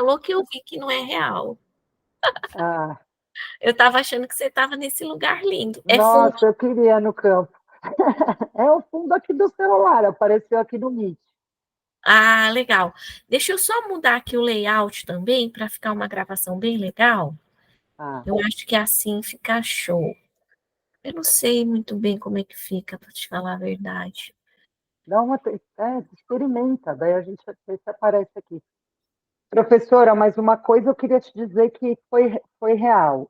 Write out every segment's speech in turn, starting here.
falou que eu vi que não é real. Ah, Eu estava achando que você estava nesse lugar lindo. É fundo. nossa, eu queria no campo. É o fundo aqui do celular, apareceu aqui no Meet. Ah, legal. Deixa eu só mudar aqui o layout também para ficar uma gravação bem legal. Ah, Eu acho que assim fica show. Eu não sei muito bem como é que fica, para te falar a verdade. experimenta, daí a gente vê se aparece aqui. Professora, mas uma coisa eu queria te dizer que foi real.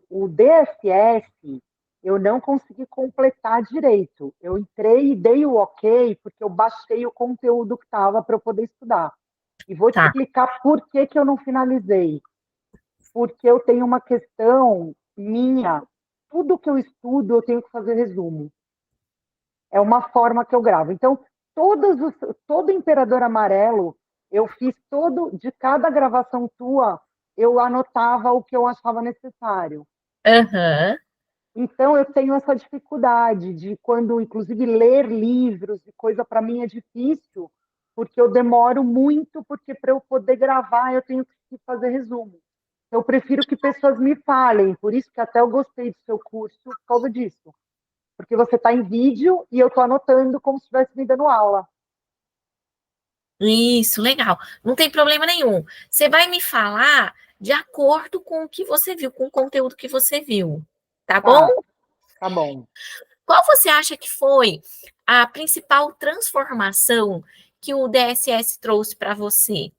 O DSS eu não consegui completar direito. Eu entrei e dei o ok porque eu baixei o conteúdo que estava para eu poder estudar. E vou te Tá. explicar por que, que eu não finalizei. Porque eu tenho uma questão minha. Tudo que eu estudo, eu tenho que fazer resumo. É uma forma que eu gravo. Então, todo Imperador Amarelo, eu fiz de cada gravação tua, eu anotava o que eu achava necessário. Aham. Então, eu tenho essa dificuldade de quando, inclusive, ler livros e coisa para mim é difícil, porque eu demoro muito, porque para eu poder gravar eu tenho que fazer resumo. Eu prefiro que pessoas me falem, por isso que até eu gostei do seu curso por causa disso. Porque você está em vídeo e eu estou anotando como se estivesse me dando aula. Isso, legal. Não tem problema nenhum. Você vai me falar de acordo com o que você viu, com o conteúdo que você viu. Tá bom? Tá, tá bom. Qual você acha que foi a principal transformação que o DSS trouxe para você?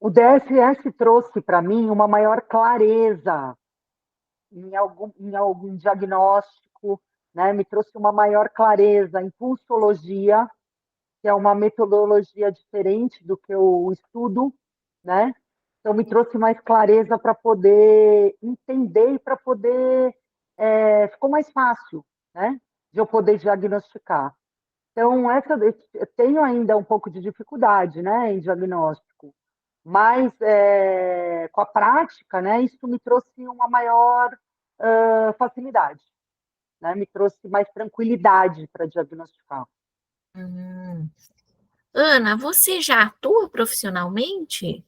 O DSS trouxe para mim uma maior clareza em algum diagnóstico, né? Me trouxe uma maior clareza em pulsologia, que é uma metodologia diferente do que eu estudo, né? Então, me trouxe mais clareza para poder entender e para poder. Ficou mais fácil, né? De eu poder diagnosticar. Então, eu tenho ainda um pouco de dificuldade, né, em diagnóstico, mas com a prática, né, isso me trouxe uma maior facilidade, né, me trouxe mais tranquilidade para diagnosticar. Hum. Ana, você já atua profissionalmente?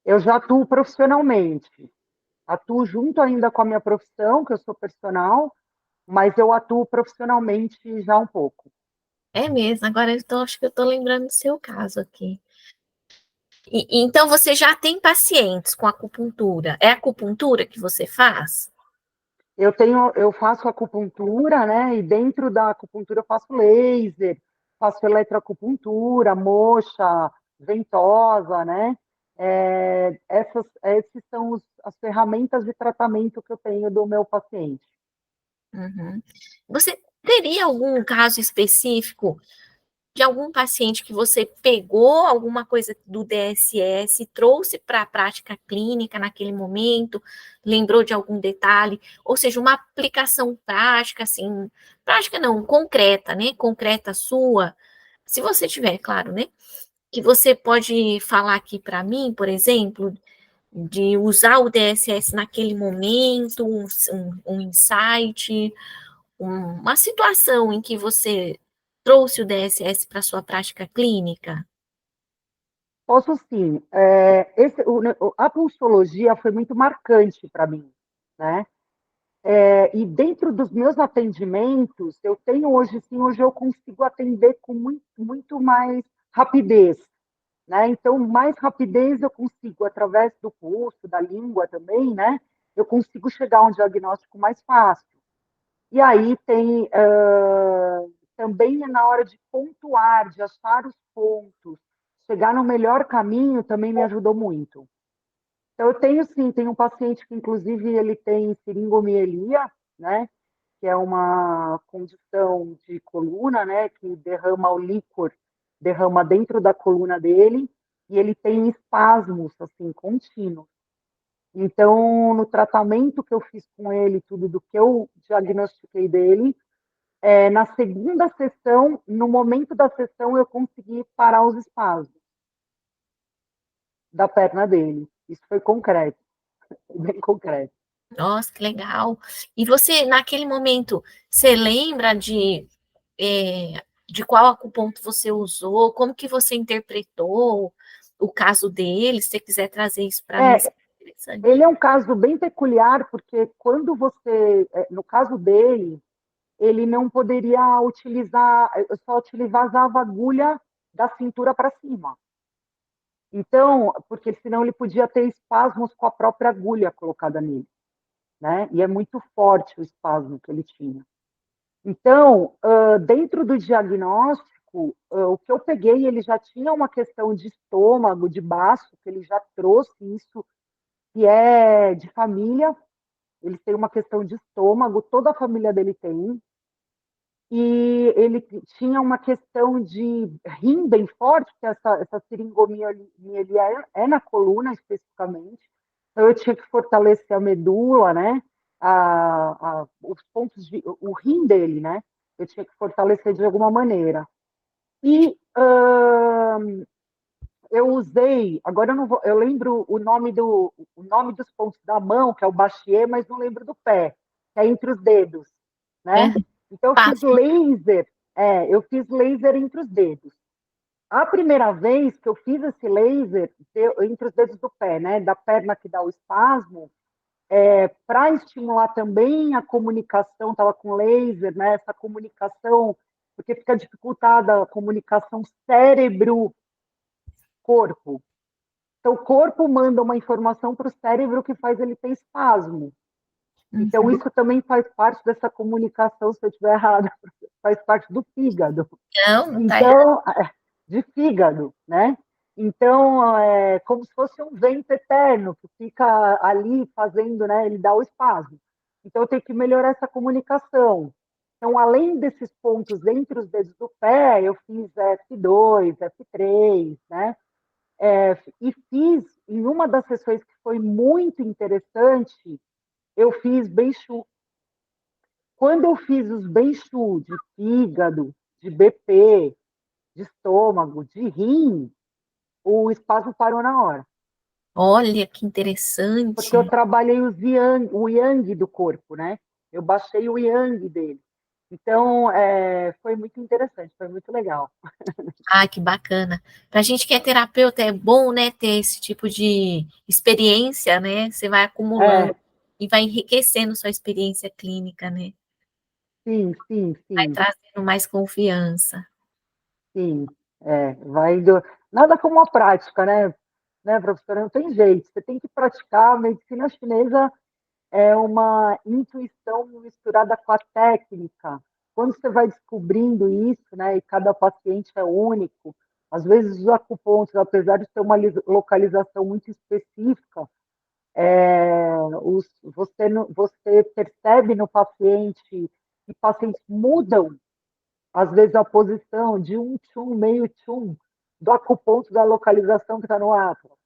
Eu já atuo profissionalmente, atuo junto ainda com a minha profissão, que eu sou personal, mas eu atuo profissionalmente já um pouco. É mesmo, agora acho que eu estou lembrando do seu caso aqui. Então você já tem pacientes com acupuntura. É acupuntura que você faz? Eu faço acupuntura, né? E dentro da acupuntura eu faço laser, faço eletroacupuntura, moxa, ventosa, né? Esses são as ferramentas de tratamento que eu tenho do meu paciente. Uhum. Você teria algum caso específico de algum paciente que você pegou alguma coisa do DSS, trouxe para a prática clínica naquele momento, lembrou de algum detalhe, ou seja, uma aplicação prática, assim, prática não, concreta, né? Concreta sua, se você tiver, claro, né? Que você pode falar aqui para mim, por exemplo, de usar o DSS naquele momento, um insight, uma situação em que você trouxe o DSS para sua prática clínica? Posso sim. A pulsologia foi muito marcante para mim, né? E dentro dos meus atendimentos, eu tenho hoje, sim, hoje eu consigo atender com muito mais rapidez, né? Então, mais rapidez eu consigo, através do pulso, da língua também, né? Eu consigo chegar a um diagnóstico mais fácil. E aí tem também na hora de pontuar, de achar os pontos, chegar no melhor caminho também me ajudou muito. Então, eu tenho sim, tenho um paciente que, inclusive, ele tem seringomielia, né? Que é uma condição de coluna, né? Que derrama o líquor, derrama dentro da coluna dele, e ele tem espasmos, assim, contínuos. Então, no tratamento que eu fiz com ele, tudo do que eu diagnostiquei dele, na segunda sessão, no momento da sessão, eu consegui parar os espasmos da perna dele. Isso foi concreto, bem concreto. Nossa, que legal. E você, naquele momento, você lembra de de qual acuponto você usou, como que você interpretou o caso dele, se você quiser trazer isso para mim, É, seria interessante. ele é um caso bem peculiar, porque quando você, no caso dele, ele não poderia utilizar, eu só utilizava a agulha da cintura para cima. Então, porque senão ele podia ter espasmos com a própria agulha colocada nele, né? E é muito forte o espasmo que ele tinha. Então, dentro do diagnóstico, o que eu peguei, ele já tinha uma questão de estômago, de baço, que ele já trouxe isso, que é de família, ele tem uma questão de estômago, toda a família dele tem, e ele tinha uma questão de rim bem forte, que essa seringomielia é na coluna especificamente, então eu tinha que fortalecer a medula, né? Os pontos o rim dele, né? Eu tinha que fortalecer de alguma maneira. E eu usei, agora eu não vou, eu lembro o nome dos pontos da mão, que é o bachier, mas não lembro do pé, que é entre os dedos, né? Uhum. Então Fácil. eu fiz laser entre os dedos. A primeira vez que eu fiz esse laser entre os dedos do pé, né, da perna que dá o espasmo, para estimular também a comunicação, estava com laser, né, essa comunicação, porque fica dificultada a comunicação cérebro-corpo. Então, o corpo manda uma informação para o cérebro que faz ele ter espasmo. Então, Uhum. isso também faz parte dessa comunicação, se eu estiver errada, faz parte do fígado. Não, não está errado. Então, de fígado, né? Então, é como se fosse um vento eterno que fica ali fazendo, né? Ele dá o espasmo. Então, eu tenho que melhorar essa comunicação. Então, além desses pontos entre os dedos do pé, eu fiz F2, F3, né? E fiz, em uma das sessões que foi muito interessante, eu fiz Beichu. Quando eu fiz os Beichu de fígado, de BP, de estômago, de rim, o espasmo parou na hora. Olha que Porque eu interessante. trabalhei o yang do corpo, né? Eu baixei o yang dele. Então, foi muito interessante, foi muito legal. Ah, que bacana. Para a gente que é terapeuta, é bom, né, ter esse tipo de experiência, né? Você vai acumulando É, e vai enriquecendo sua experiência clínica, né? sim, sim, Vai sim, trazendo mais confiança. sim. Vai nada como a prática, né, professora? Não tem jeito. Você tem que praticar. A medicina chinesa é uma intuição misturada com a técnica. Quando você vai descobrindo isso, né, e cada paciente é único, às vezes os acupontos, apesar de ter uma localização muito específica, você percebe no paciente que pacientes mudam, às vezes, a posição de um tchum, meio tchum, do acuponto da localização que está no atlas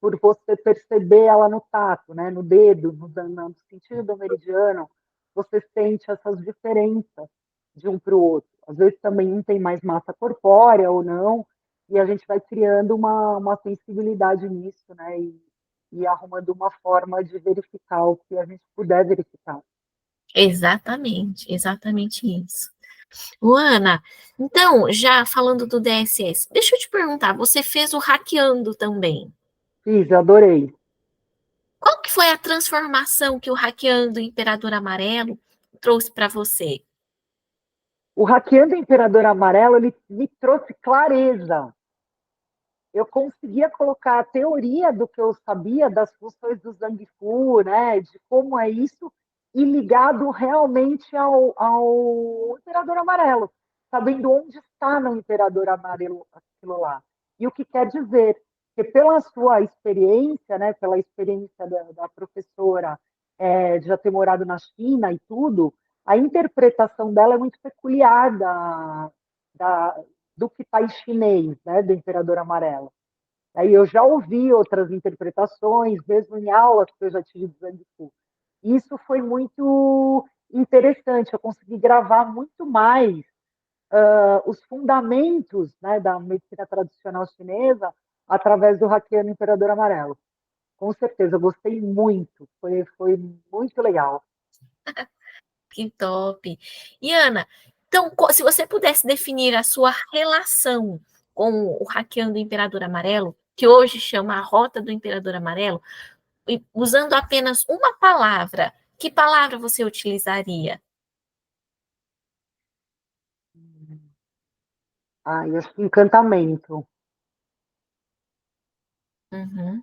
por você perceber ela no tato, né, no dedo, no sentido do meridiano, você sente essas diferenças de um para o outro. Às vezes também um tem mais massa corpórea ou não, e a gente vai criando uma sensibilidade nisso, né, e arrumando uma forma de verificar o que a gente puder verificar. Exatamente, exatamente isso. Luana, então, já falando do DSS, deixa eu te perguntar, você fez o hackeando também. Fiz, adorei. Qual que foi a transformação que o hackeando Imperador Amarelo trouxe para você? O Hackeando o Imperador Amarelo, ele me trouxe clareza. Eu conseguia colocar a teoria do que eu sabia das funções do Zangifu, né, de como é isso, e ligado realmente ao Imperador Amarelo, sabendo onde está no Imperador Amarelo aquilo lá. E o que quer dizer? Que pela sua experiência, né, pela experiência da professora de já ter morado na China e tudo, a interpretação dela é muito peculiar da, do que está em chinês, né, do Imperador Amarelo. Aí eu já ouvi outras interpretações, mesmo em aulas que eu já tive de Zangifu. Isso foi muito interessante, eu consegui gravar muito mais os fundamentos, né, da medicina tradicional chinesa através do Hackeando Imperador Amarelo. Com certeza, eu gostei muito, foi muito legal. Que top. E Ana, Então, se você pudesse definir a sua relação com o Hackeando o Imperador Amarelo, que hoje chama a Rota do Imperador Amarelo, usando apenas uma palavra, que palavra você utilizaria? Eu acho que encantamento, Uhum.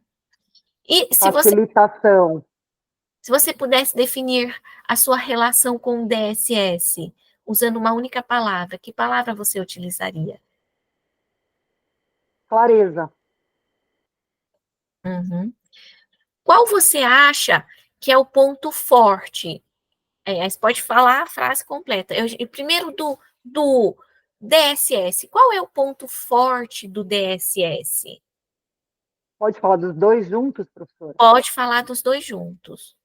E facilitação. se você pudesse definir a sua relação com o DSS, usando uma única palavra, que palavra você utilizaria? Clareza. Uhum. Qual você acha que é o ponto forte? Aí você pode falar a frase completa. Primeiro do DSS. Qual é o ponto forte do DSS? Pode falar dos dois juntos, professora? Pode falar dos dois juntos.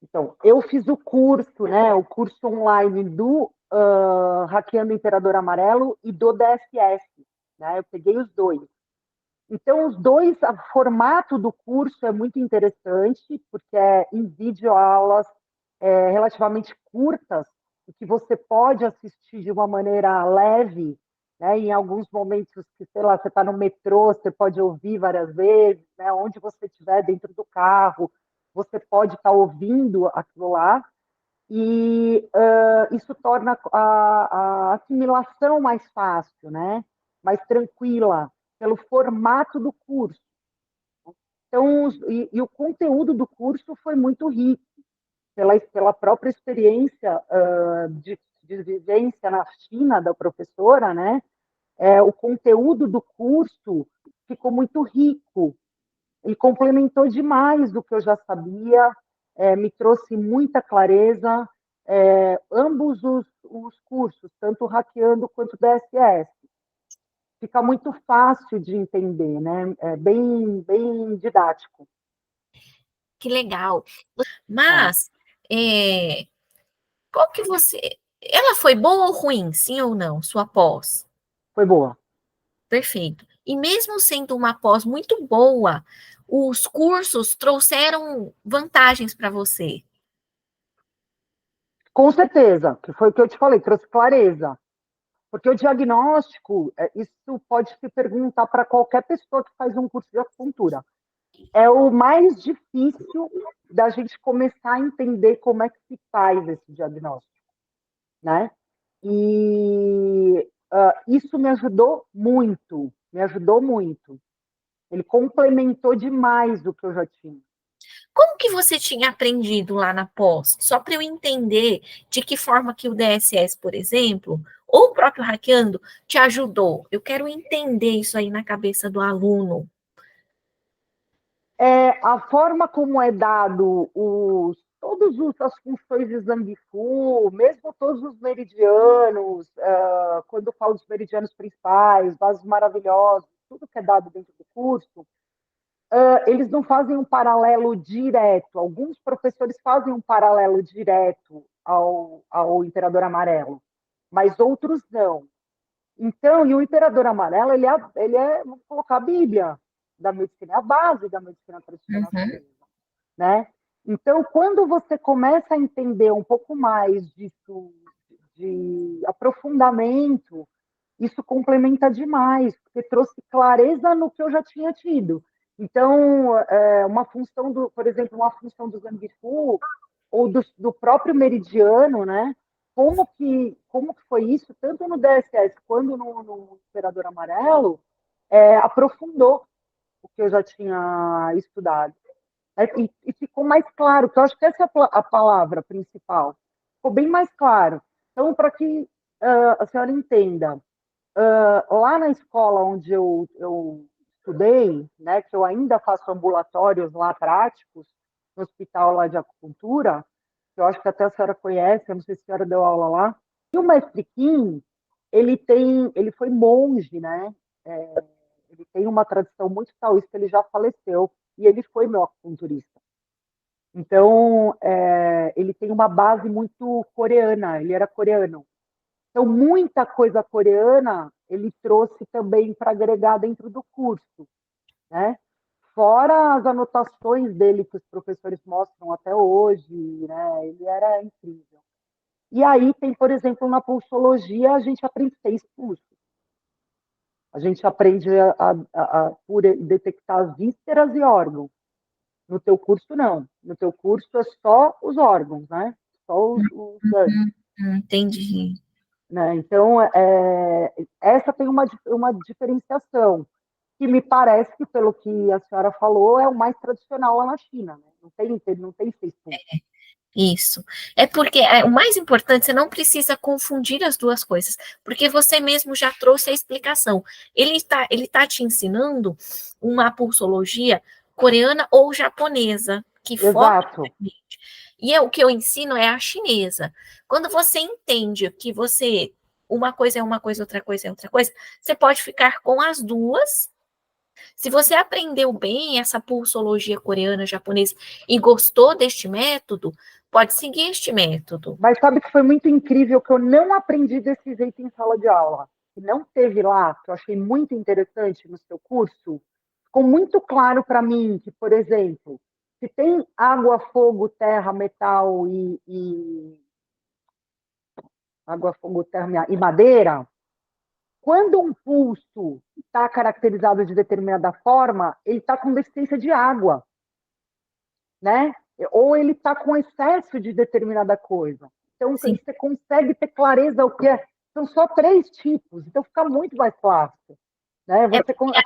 Então, eu fiz o curso, né? O curso online do Hackeando o Imperador Amarelo e do DSS, né? Eu peguei os dois. Então, os dois, o formato do curso é muito interessante, porque é em videoaulas relativamente curtas, e que você pode assistir de uma maneira leve, né? Em alguns momentos que, sei lá, você está no metrô, você pode ouvir várias vezes, né? Onde você estiver dentro do carro, você pode estar ouvindo aquilo lá, e isso torna a assimilação mais fácil, né? Mais tranquila, pelo formato do curso. Então, e o conteúdo do curso foi muito rico, pela própria experiência de vivência na China da professora, né? O conteúdo do curso ficou muito rico e complementou demais do que eu já sabia, me trouxe muita clareza, ambos os cursos, tanto o Hackeando quanto o DSS. Fica muito fácil de entender, né? É bem didático. Que legal. É, Mas, qual que você. Ela foi boa ou ruim? Sim ou não? Sua pós? foi boa. Perfeito. E mesmo sendo uma pós muito boa, os cursos trouxeram vantagens para você. Com certeza, que foi o que eu te falei, trouxe clareza. Porque o diagnóstico, isso pode se perguntar para qualquer pessoa que faz um curso de acupuntura. É o mais difícil da gente começar a entender como é que se faz esse diagnóstico, né? E isso me ajudou muito, me ajudou muito. Ele complementou demais o que eu já tinha. Como que você tinha aprendido lá na pós? Só para eu entender de que forma que o DSS, por exemplo, ou o próprio Hackeando, te ajudou. Eu quero entender isso aí na cabeça do aluno. A forma como é dado todas as funções de Zangifu, mesmo todos os meridianos, quando eu falo dos meridianos principais, vasos maravilhosos, tudo que é dado dentro do curso, eles não fazem um paralelo direto. Alguns professores fazem um paralelo direto ao Imperador Amarelo, mas outros não. Então, e o Imperador Amarelo, vamos colocar a Bíblia da medicina, é a base da medicina tradicional Uhum. chinesa, né? Então, quando você começa a entender um pouco mais disso, de aprofundamento, isso complementa demais, porque trouxe clareza no que eu já tinha tido. Então, uma função por exemplo, uma função do Zangifu ou do próprio meridiano, né? Como que foi isso, tanto no DSS quanto no Imperador Amarelo, aprofundou o que eu já tinha estudado. E ficou mais claro, que eu acho que essa é a palavra principal. Ficou bem mais claro. Então, para que a senhora entenda, lá na escola onde eu estudei, né, que eu ainda faço ambulatórios lá práticos, no hospital lá de acupuntura, que eu acho que até a senhora conhece, eu não sei se a senhora deu aula lá. E o mestre Kim, ele foi monge, né? Ele tem uma tradição muito taoísta, ele já faleceu e ele foi meu acupunturista. Então, ele tem uma base muito coreana, ele era coreano. Então, muita coisa coreana ele trouxe também para agregar dentro do curso, né? Fora as anotações dele que os professores mostram até hoje, né? Ele era incrível. E aí tem, por exemplo, na pulsologia, a gente aprende 6 pulsos. A gente aprende por detectar as vísceras e órgãos. No teu curso, não. No teu curso é só os órgãos, né? Só os ganhos. Entendi. Né? Então, essa tem uma diferenciação, que me parece que, pelo que a senhora falou, é o mais tradicional lá na China. Né? Não tem 6 pulsos. Isso. É porque o mais importante, você não precisa confundir as duas coisas, porque você mesmo já trouxe a explicação. Ele tá te ensinando uma pulsologia coreana ou japonesa, que foca Exato. realmente. E o que eu ensino é a chinesa. Quando você entende que uma coisa é uma coisa, outra coisa é outra coisa, você pode ficar com as duas. Se você aprendeu bem essa pulsologia coreana, japonesa e gostou deste método, pode seguir este método. Mas sabe que foi muito incrível que eu não aprendi desse jeito em sala de aula. Que não teve lá, que eu achei muito interessante no seu curso. Ficou muito claro para mim que, por exemplo, se tem água, fogo, terra, metal e água, fogo, terra e madeira, quando um pulso está caracterizado de determinada forma, ele está com deficiência de água, né? Ou ele está com excesso de determinada coisa. Então, Sim, você consegue ter clareza o que é. São só 3 tipos, então fica muito mais fácil. Né? é Você, porque a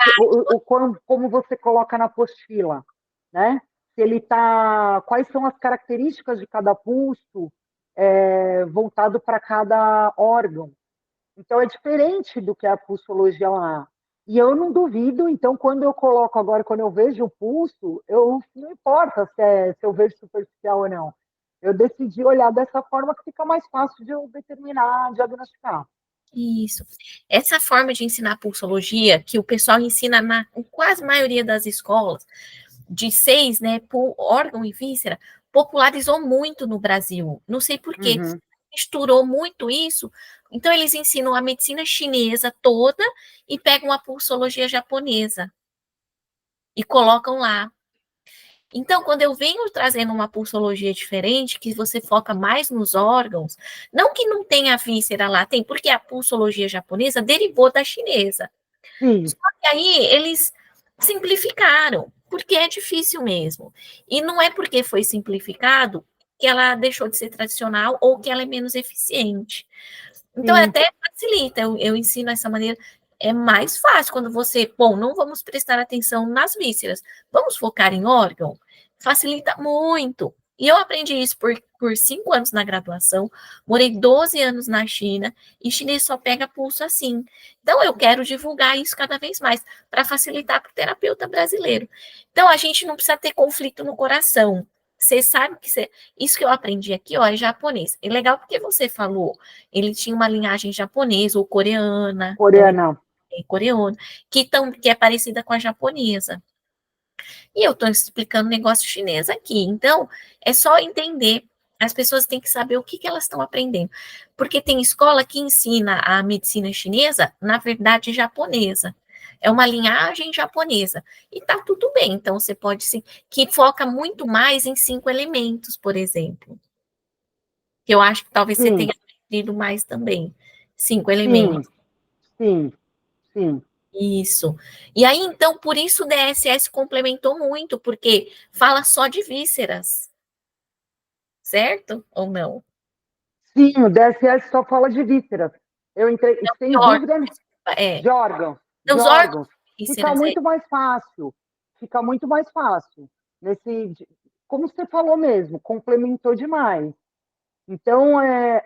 como você coloca na apostila, né? Se ele tá, quais são as características de cada pulso voltado para cada órgão. Então, é diferente do que a pulsologia lá. E eu não duvido, então, quando eu coloco agora, quando eu vejo o pulso, não importa se eu vejo superficial ou não. Eu decidi olhar dessa forma que fica mais fácil de eu determinar, diagnosticar. isso. Essa forma de ensinar pulsologia, que o pessoal ensina em quase maioria das escolas, de 6, né, por órgão e víscera, popularizou muito no Brasil. Não sei por quê. Uhum. Misturou muito isso. Então, eles ensinam a medicina chinesa toda e pegam a pulsologia japonesa e colocam lá. Então, quando eu venho trazendo uma pulsologia diferente, que você foca mais nos órgãos, não que não tenha víscera lá, tem, porque a pulsologia japonesa derivou da chinesa. Sim, Só que aí eles simplificaram, porque é difícil mesmo. E não é porque foi simplificado que ela deixou de ser tradicional ou que ela é menos eficiente. Então, sim, até facilita, eu ensino essa maneira. É mais fácil quando você, bom, não vamos prestar atenção nas vísceras, vamos focar em órgão. Facilita muito. E eu aprendi isso por 5 anos na graduação, morei 12 anos na China, e chinês só pega pulso assim. Então, eu quero divulgar isso cada vez mais, para facilitar para o terapeuta brasileiro. Então, a gente não precisa ter conflito no coração. Você sabe que isso que eu aprendi aqui, ó, é japonês. É legal porque você falou ele tinha uma linhagem japonesa ou coreana, então ele coreana. é coreano, que é parecida com a japonesa. E eu estou explicando negócio chinês aqui. Então, é só entender. As pessoas têm que saber o que elas estão aprendendo. Porque tem escola que ensina a medicina chinesa, na verdade, japonesa. É uma linhagem japonesa. E tá tudo bem. Então, você pode sim, que foca muito mais em 5 elementos, por exemplo. Que eu acho que talvez você Sim, tenha aprendido mais também. 5 elementos. sim, sim, sim. Isso. E aí, então, por isso o DSS complementou muito, porque fala só de vísceras, certo? Ou não? Sim, o DSS só fala de vísceras. Eu entrei, De sem órgãos, dúvida, é. de órgãos, de Os órgãos órgãos. de Fica vísceras, é. muito mais fácil. Fica muito mais fácil. Como você falou mesmo, complementou demais. Então,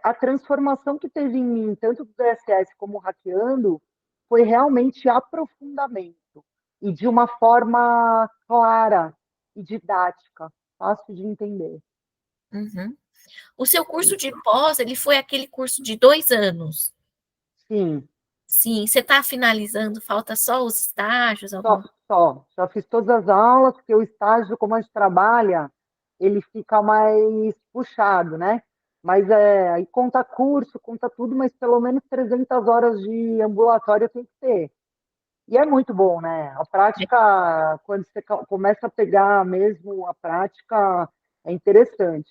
a transformação que teve em mim, tanto do DSS como hackeando, foi realmente aprofundamento. E de uma forma clara e didática, fácil de entender. Uhum. O seu curso de pós, ele foi aquele curso de 2 anos. Sim, Sim, você está finalizando, falta só os estágios, só, alguma. só fiz todas as aulas, porque o estágio, como a gente trabalha, ele fica mais puxado, né? Mas aí conta curso, conta tudo, mas pelo menos 300 horas de ambulatório tem que ter. E é muito bom, né? A prática, quando você começa a pegar mesmo a prática, é interessante.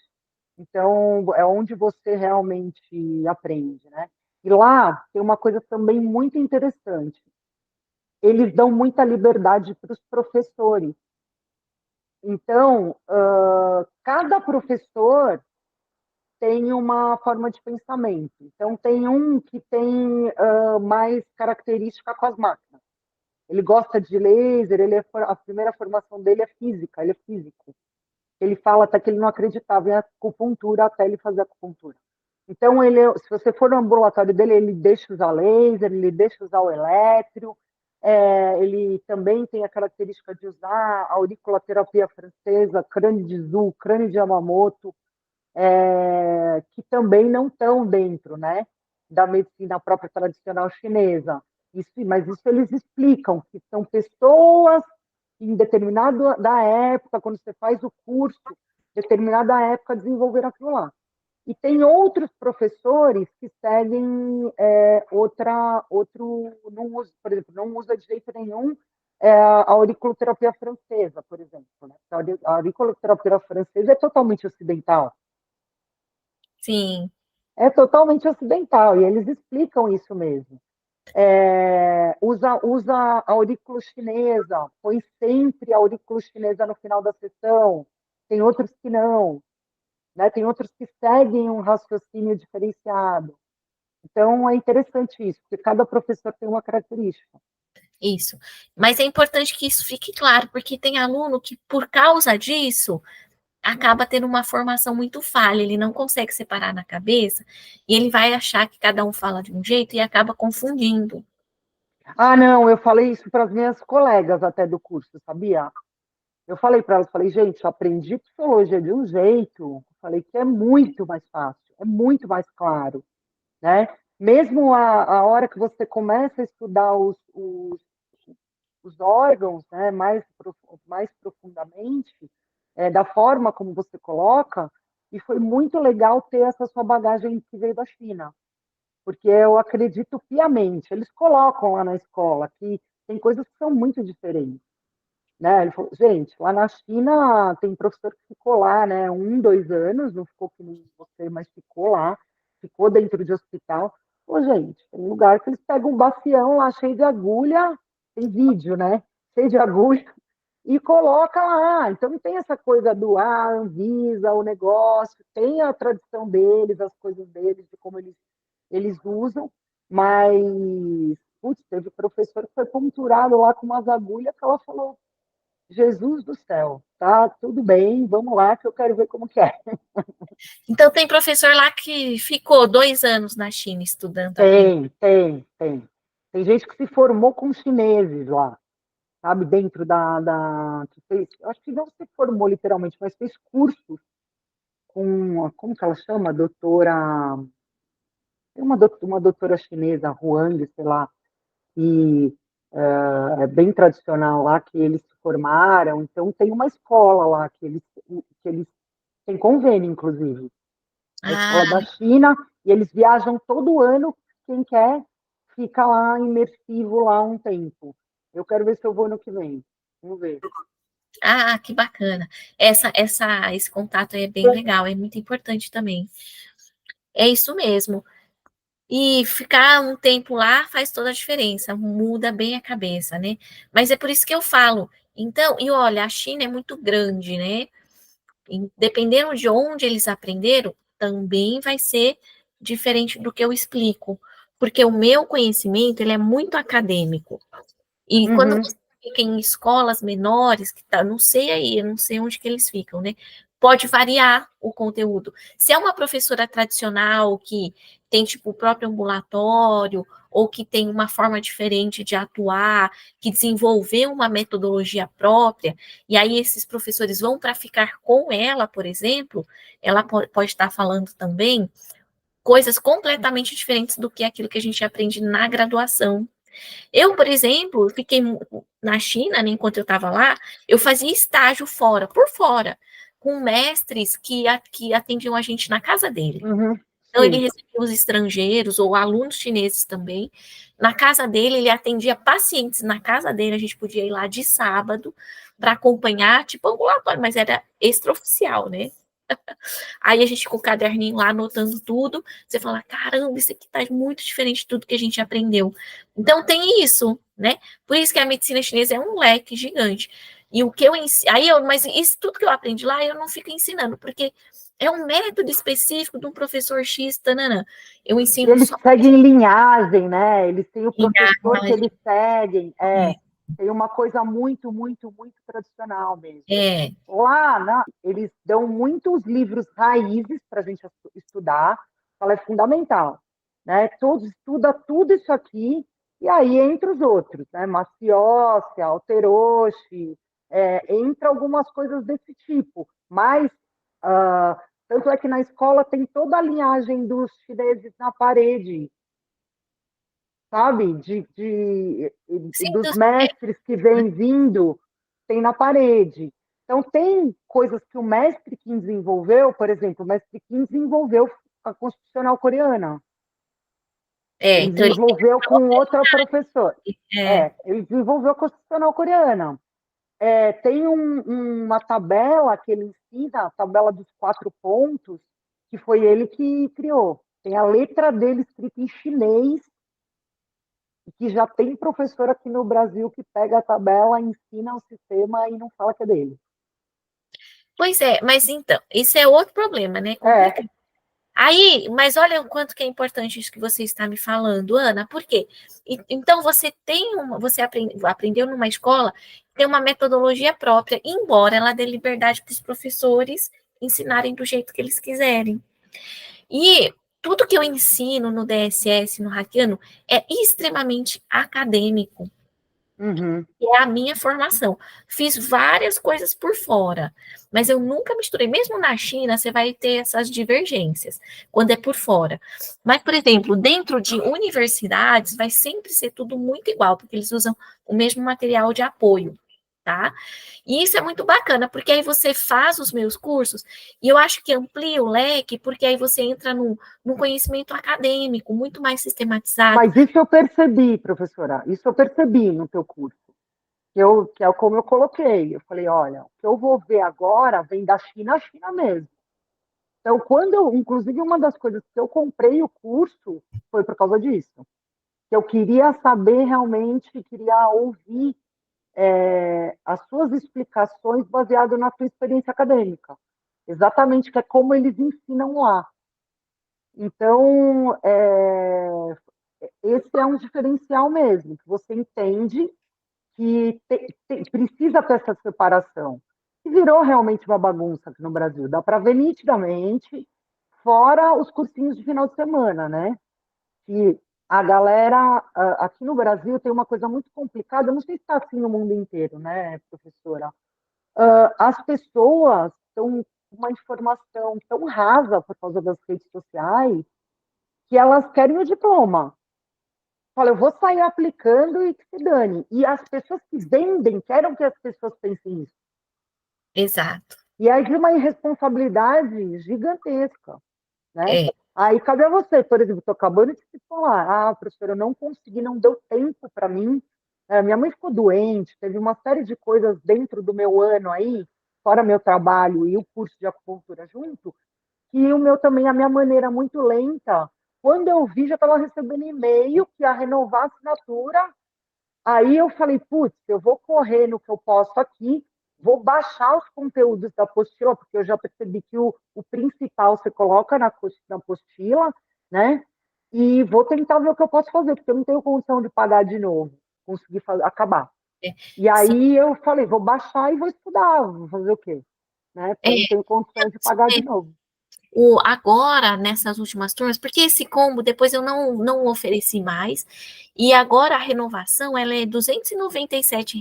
Então, é onde você realmente aprende, né? E lá tem uma coisa também muito interessante. Eles dão muita liberdade para os professores. Então, cada professor tem uma forma de pensamento. Então, tem um que tem mais característica com as máquinas. Ele gosta de laser, a primeira formação dele é física, ele é físico. Ele fala até que ele não acreditava em acupuntura até ele fazer acupuntura. Então, se você for no ambulatório dele, ele deixa usar laser, ele deixa usar o elétrio, ele também tem a característica de usar a auriculoterapia francesa, crânio de Zhu, crânio de Yamamoto, que também não estão dentro, né, da medicina própria tradicional chinesa. Mas isso eles explicam, que são pessoas em determinada da época, quando você faz o curso, determinada época desenvolver aquilo lá. E tem outros professores que seguem não usa, por exemplo, não usa de jeito nenhum a auriculoterapia francesa, por exemplo. Né? A auriculoterapia francesa é totalmente ocidental. Sim. É totalmente ocidental, e eles explicam isso mesmo. Usa a aurícula chinesa, põe sempre a aurícula chinesa no final da sessão. Tem outros que não, né? Tem outros que seguem um raciocínio diferenciado. Então, é interessante isso, porque cada professor tem uma característica. Isso. Mas é importante que isso fique claro, porque tem aluno que, por causa disso, acaba tendo uma formação muito falha, ele não consegue separar na cabeça, e ele vai achar que cada um fala de um jeito e acaba confundindo. Ah, não, eu falei isso para as minhas colegas até do curso, sabia? Eu falei para elas, falei, gente, eu aprendi psicologia de um jeito, falei que é muito mais fácil, é muito mais claro, né? Mesmo a hora que você começa a estudar os órgãos, né, mais profundamente, da forma como você coloca, e foi muito legal ter essa sua bagagem que veio da China, porque eu acredito piamente, eles colocam lá na escola que tem coisas que são muito diferentes. Né? Ele falou, gente, lá na China tem professor que ficou lá, né, 1, 2 anos, não ficou que nem você, mas ficou lá, ficou dentro de hospital. Pô, gente, tem lugar que eles pegam um bacião lá cheio de agulha, tem vídeo, né? Cheio de agulha, e coloca lá. Então não tem essa coisa do Anvisa, o negócio, tem a tradição deles, as coisas deles, de como eles usam, mas putz, teve professor que foi ponturado lá com umas agulhas que ela falou, Jesus do céu, tá tudo bem, vamos lá que eu quero ver como que é. Então, tem professor lá que ficou 2 anos na China estudando, aprendendo. Tem. Tem gente que se formou com chineses lá, sabe, dentro que fez, eu acho que não se formou literalmente, mas fez cursos com, como que ela chama? Tem uma doutora chinesa, Huang, sei lá, e é bem tradicional lá, que eles se formaram, então tem uma escola lá que eles têm convênio, inclusive, a escola Ah, da China, e eles viajam todo ano, quem quer fica lá imersivo lá um tempo. Eu quero ver se eu vou no que vem. Vamos ver. que bacana. Esse contato aí é bem legal, é muito importante também. É isso mesmo. E ficar um tempo lá faz toda a diferença, muda bem a cabeça, né? Mas é por isso que eu falo. Então, e olha, a China é muito grande, né? E dependendo de onde eles aprenderam, também vai ser diferente do que eu explico, porque o meu conhecimento ele é muito acadêmico. E quando Uhum. você fica em escolas menores, que tá, não sei aí, eu não sei onde que eles ficam, né? Pode variar o conteúdo. Se é uma professora tradicional que tem tipo o próprio ambulatório ou que tem uma forma diferente de atuar, que desenvolveu uma metodologia própria, e aí esses professores vão para ficar com ela, por exemplo, ela pode estar falando também coisas completamente diferentes do que aquilo que a gente aprende na graduação. Eu, por exemplo, fiquei na China, né, enquanto eu estava lá, eu fazia estágio fora, por fora, com mestres que atendiam a gente na casa dele. Uhum. Então, ele Sim. recebia os estrangeiros ou alunos chineses também. Na casa dele, ele atendia pacientes na casa dele. A gente podia ir lá de sábado para acompanhar, tipo ambulatório, mas era extraoficial, né? Aí a gente com o caderninho lá anotando tudo, você fala, caramba, isso aqui tá muito diferente de tudo que a gente aprendeu. Então tem isso, né? Por isso que a medicina chinesa é um leque gigante. E o que eu ensino, mas isso tudo que eu aprendi lá, eu não fico ensinando, porque é um método específico de um professor X, tananã. Eu E ensino eles só seguem linhagem, né? Eles têm o professor que linhagem. eles seguem. Tem uma coisa muito, muito, muito tradicional mesmo. É, Lá, né, eles dão muitos livros raízes para a gente estudar, ela é fundamental. Né? Todos estuda tudo isso aqui, e aí entre os outros, né? Maciossia, Alteroshi, entra algumas coisas desse tipo. Mas, tanto é que na escola tem toda a linhagem dos chineses na parede, sabe? sim, Dos mestres que vêm vindo, tem na parede. Então, tem coisas que o mestre Kim desenvolveu, por exemplo, o mestre Kim desenvolveu a Constitucional Coreana. Ele então ele desenvolveu com outra professora. é, Ele desenvolveu a Constitucional Coreana. Tem uma tabela que ele ensina, a tabela dos 4 pontos, que foi ele que criou. Tem a letra dele escrita em chinês, que já tem professor aqui no Brasil que pega a tabela, ensina o sistema e não fala que é dele. pois é, mas então, isso é outro problema, né? É, Complicado. Aí, mas olha o quanto que é importante isso que você está me falando, Ana, por quê? Então você aprendeu numa escola, tem uma metodologia própria, embora ela dê liberdade para os professores ensinarem do jeito que eles quiserem. E tudo que eu ensino no DSS, no Hackeando, é extremamente acadêmico. uhum. É a minha formação. Fiz várias coisas por fora, mas eu nunca misturei. Mesmo na China, você vai ter essas divergências quando é por fora. Mas, por exemplo, dentro de universidades, vai sempre ser tudo muito igual, porque eles usam o mesmo material de apoio, tá? E isso é muito bacana, porque aí você faz os meus cursos e eu acho que amplia o leque, porque aí você entra num conhecimento acadêmico muito mais sistematizado. Mas isso eu percebi, professora, isso eu percebi no teu curso, que é como eu coloquei. Eu falei, olha, o que eu vou ver agora vem da China, a China mesmo. Então, inclusive, uma das coisas que eu comprei o curso foi por causa disso. Que eu queria saber realmente, queria ouvir as suas explicações baseado na sua experiência acadêmica. Exatamente, que é como eles ensinam lá. Então, esse é um diferencial mesmo, que você entende que precisa ter essa separação. E virou realmente uma bagunça aqui no Brasil. Dá para ver nitidamente, fora os cursinhos de final de semana, né? Que a galera aqui no Brasil tem uma coisa muito complicada, não sei se está assim no mundo inteiro, né, professora? As pessoas estão com uma informação tão rasa por causa das redes sociais que elas querem o diploma. Fala, eu vou sair aplicando e que se dane. E as pessoas que vendem querem que as pessoas pensem isso. Exato. E aí de uma irresponsabilidade gigantesca, né? É, Aí cabe a você, por exemplo, estou acabando de te falar, professora, eu não consegui, não deu tempo para mim. Minha mãe ficou doente, teve uma série de coisas dentro do meu ano aí, fora meu trabalho e o curso de acupuntura junto, que o meu também, a minha maneira muito lenta. Quando eu vi, já estava recebendo e-mail que ia renovar a assinatura. Aí eu falei, putz, eu vou correr no que eu posso aqui, vou baixar os conteúdos da apostila, porque eu já percebi que o principal você coloca na apostila, né? E vou tentar ver o que eu posso fazer, porque eu não tenho condição de pagar de novo, conseguir acabar. é, E sim, aí eu falei, vou baixar e vou estudar, vou fazer o quê? Né? Porque eu é. não tenho condição de pagar de novo. Agora, nessas últimas turmas, porque esse combo depois eu não ofereci mais, e agora a renovação ela é R$ 297.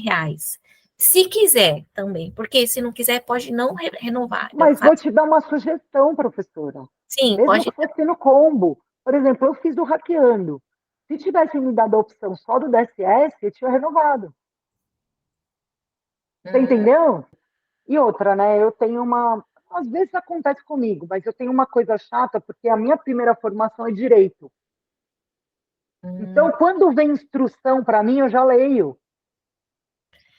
Se quiser também, porque se não quiser, pode não renovar. Eu Mas vou faço. te dar uma sugestão, professora. Sim, Mesmo pode. que fosse no combo. Por exemplo, eu fiz o hackeando. Se tivesse me dado a opção só do DSS, eu tinha renovado. Você Hum, entendeu? E outra, né? Eu tenho uma. Às vezes acontece comigo, mas eu tenho uma coisa chata, porque a minha primeira formação é direito. hum, Então, quando vem instrução para mim, eu já leio.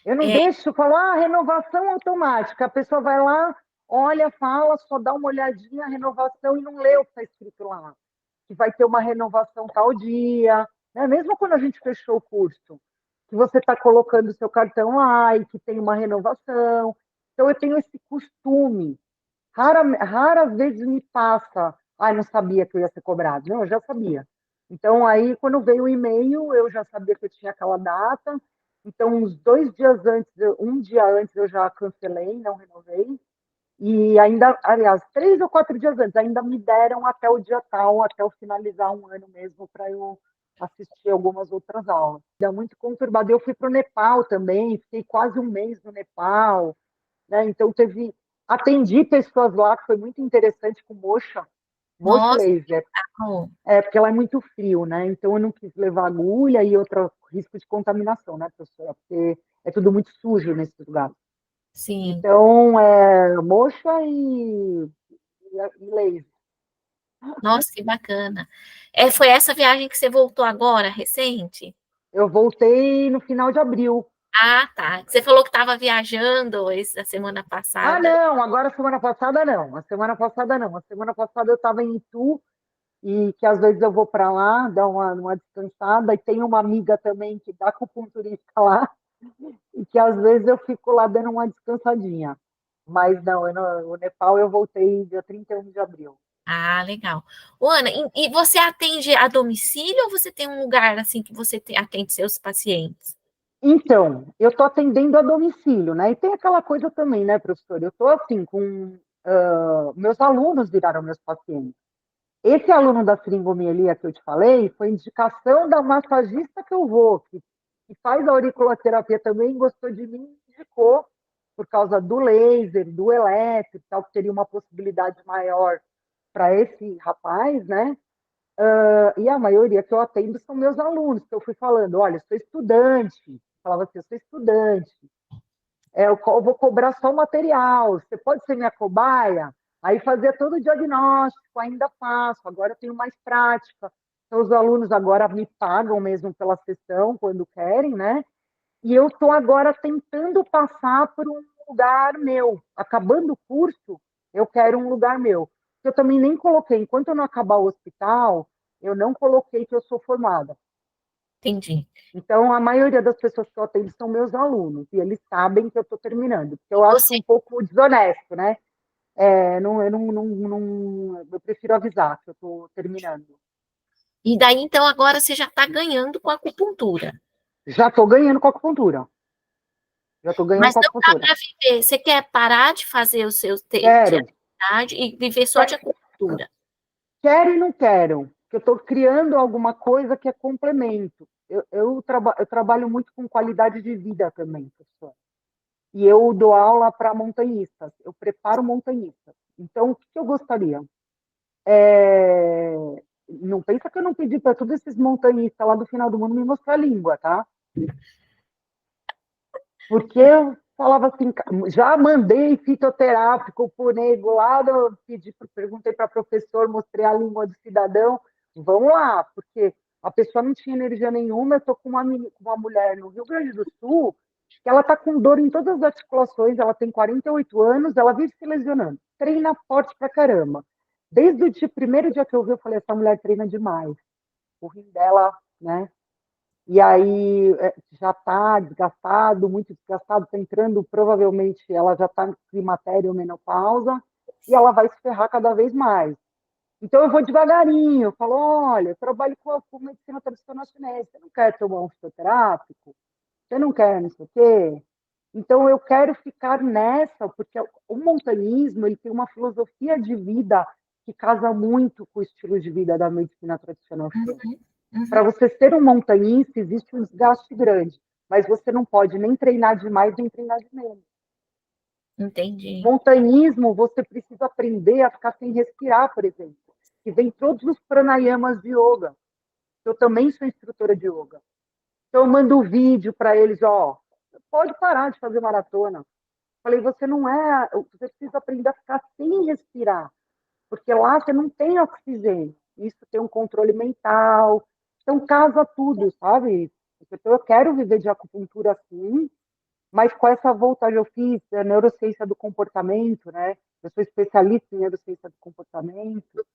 Eu não é, deixo falar, renovação automática. A pessoa vai lá. olha, fala, só dá uma olhadinha, renovação, e não lê o que está escrito lá. Que vai ter uma renovação tal dia, né? Mesmo quando a gente fechou o curso, que você está colocando o seu cartão lá e que tem uma renovação. Então, eu tenho esse costume. Raras vezes me passa, ai, não sabia que eu ia ser cobrado. Não, eu já sabia. Então, aí, quando veio o e-mail, eu já sabia que eu tinha aquela data. Então, uns 2 dias antes, um dia antes, eu já cancelei, não renovei. E ainda, aliás, 3 ou 4 dias antes, ainda me deram até o dia tal, até eu finalizar um ano mesmo, para eu assistir algumas outras aulas. É muito conturbado. Eu fui para o Nepal também, fiquei quase um mês no Nepal, né? Então atendi pessoas lá, que foi muito interessante, com moxa Nossa, laser, legal. porque ela é muito frio, né? Então eu não quis levar agulha e outro risco de contaminação, né, professora? Porque é tudo muito sujo nesse lugar. Sim. Então, moxa e laser. Nossa, que bacana. Foi essa viagem que você voltou agora, recente? Eu voltei no final de abril. Ah, tá. Você falou que estava viajando a semana Ah, passada. não, agora semana passada não. A semana passada não. A semana passada eu estava em Itu, e que às vezes eu vou para lá, dar uma descansada, e tem uma amiga também que dá acupunturista lá, e que às vezes eu fico lá dando uma descansadinha. Mas não, no Nepal eu voltei dia 31 de abril. Ah, legal. Ô, Ana, e você atende a domicílio ou você tem um lugar assim que você atende seus pacientes? Então, eu estou atendendo a domicílio, né? E tem aquela coisa também, né, professor? Eu estou assim, com. Meus alunos viraram meus pacientes. Esse aluno da seringomiyelia que eu te falei foi indicação da massagista que eu vou, que faz a auriculoterapia também, gostou de mim, indicou, por causa do laser, do elétrico, tal, que teria uma possibilidade maior para esse rapaz, né? E a maioria que eu atendo são meus alunos, que eu fui falando, olha, eu sou estudante, falava assim, eu sou estudante, eu vou cobrar só o material, você pode ser minha cobaia? Aí fazia todo o diagnóstico, ainda faço, agora eu tenho mais prática. Então, os alunos agora me pagam mesmo pela sessão, quando querem, né? E eu estou agora tentando passar por um lugar meu. Acabando o curso, eu quero um lugar meu. Eu também nem coloquei, enquanto eu não acabar o hospital, eu não coloquei que eu sou formada. Entendi. Então, a maioria das pessoas que eu atendo são meus alunos, e eles sabem que eu estou terminando, porque E eu acho você, um pouco desonesto, né? Eu prefiro avisar que eu estou terminando. e daí então agora você já está ganhando com a acupuntura. Já estou ganhando com a acupuntura. Já estou ganhando Mas com a não dá acupuntura. para viver. Você quer parar de fazer os seus de Quero. atividade e viver só de acupuntura. Quero e não quero, porque eu estou criando alguma coisa que é complemento. Eu trabalho muito com qualidade de vida também, professor. E eu dou aula para montanhistas, eu preparo montanhistas. Então, o que eu gostaria? É, Não pensa que eu não pedi para todos esses montanhistas lá do final do mundo me mostrar a língua, tá? Porque eu falava assim, já mandei fitoterápico por nego lá, perguntei para professor, mostrei a língua do cidadão, vamos lá, porque a pessoa não tinha energia nenhuma. Eu estou com uma mulher no Rio Grande do Sul, que ela está com dor em todas as articulações, ela tem 48 anos, ela vive se lesionando, treina forte pra caramba. Desde o primeiro dia que eu vi, eu falei, essa mulher treina demais. O rim dela, né? E aí já está desgastado, muito desgastado, está entrando, provavelmente ela já está em climatério, menopausa, e ela vai se ferrar cada vez mais. Então eu vou devagarinho, eu falo, olha, eu trabalho com medicina tradicional chinesa, você não quer tomar um fitoterápico? Você não quer não sei o quê? Então eu quero ficar nessa, porque o montanhismo ele tem uma filosofia de vida que casa muito com o estilo de vida da medicina tradicional chinesa. Uhum, Para uhum. você ser um montanhista, existe um desgaste grande, mas você não pode nem treinar demais, nem treinar de menos. Entendi. Montanhismo, você precisa aprender a ficar sem respirar, por exemplo, que vem todos os pranayamas de yoga. Eu também sou instrutora de yoga. Então, eu mando um vídeo para eles, ó, pode parar de fazer maratona. Falei, você precisa aprender a ficar sem respirar, porque lá você não tem oxigênio. Isso tem um controle mental. Então, casa tudo, sabe? Então, eu quero viver de acupuntura sim, mas com essa vontade eu fiz neurociência do comportamento, né? Eu sou especialista em neurociência do comportamento,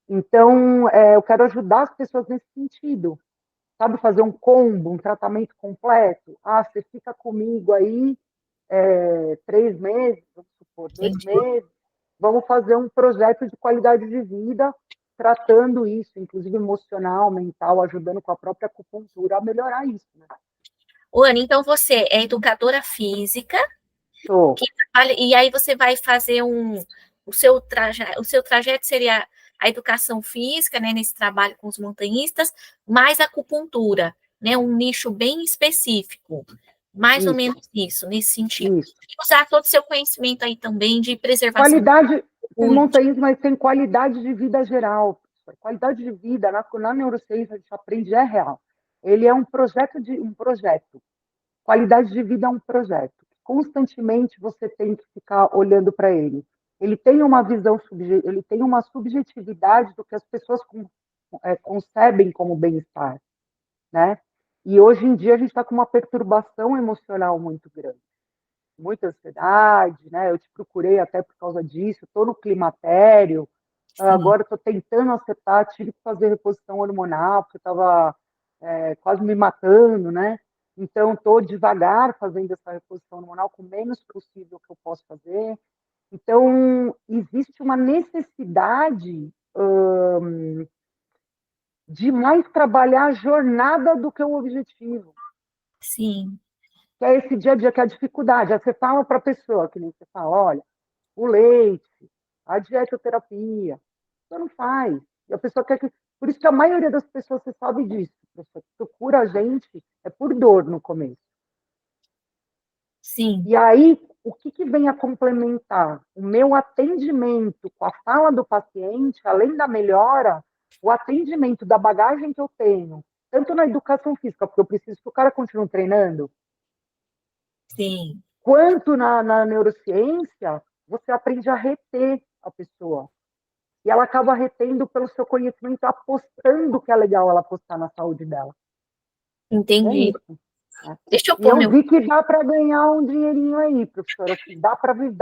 então eu quero ajudar as pessoas nesse sentido, sabe? Fazer um combo, um tratamento completo. Ah, você fica comigo aí 3 meses, vamos supor, dois Entendi. meses, vamos fazer um projeto de qualidade de vida, tratando isso, inclusive emocional, mental, ajudando com a própria acupuntura a melhorar isso, né? Ô, Ana, então você é educadora física, Sou. e aí você vai fazer o seu trajeto seria a educação física, né, nesse trabalho com os montanhistas, mais acupuntura, né, um nicho bem específico, mais ou Isso, menos isso, nesse sentido. isso. E usar todo o seu conhecimento aí também de preservação da Qualidade, tem saúde. montanhismo, mas tem qualidade de vida geral. Qualidade de vida, na neurociência, a gente aprende, é real. Ele é um projeto. Qualidade de vida é um projeto. Constantemente você tem que ficar olhando para ele. Ele tem uma visão, ele tem uma subjetividade do que as pessoas concebem como bem-estar, né? E hoje em dia a gente está com uma perturbação emocional muito grande, muita ansiedade, né? Eu te procurei até por causa disso, estou no climatério, Sim, agora estou tentando acertar, tive que fazer reposição hormonal, porque estava quase me matando, né? Então, estou devagar fazendo essa reposição hormonal, com o menos possível que eu posso fazer. Então, existe uma necessidade de mais trabalhar a jornada do que o objetivo, sim, que é esse dia a dia, que é a dificuldade. Aí você fala para a pessoa, que nem você fala, olha, o leite, a dietoterapia, você não faz. E a pessoa quer que... Por isso que a maioria das pessoas, você sabe disso, pessoa que procura a gente é por dor no começo. sim, E aí, o que vem a complementar? O meu atendimento com a fala do paciente, além da melhora, o atendimento da bagagem que eu tenho, tanto na educação física, porque eu preciso que o cara continue treinando, sim. quanto na neurociência, você aprende a reter a pessoa. E ela acaba retendo pelo seu conhecimento, apostando que é legal ela apostar na saúde dela. É Entendi. isso. Né? Deixa eu E pôr eu meu. vi que dá para ganhar um dinheirinho aí, professora. Que dá para viver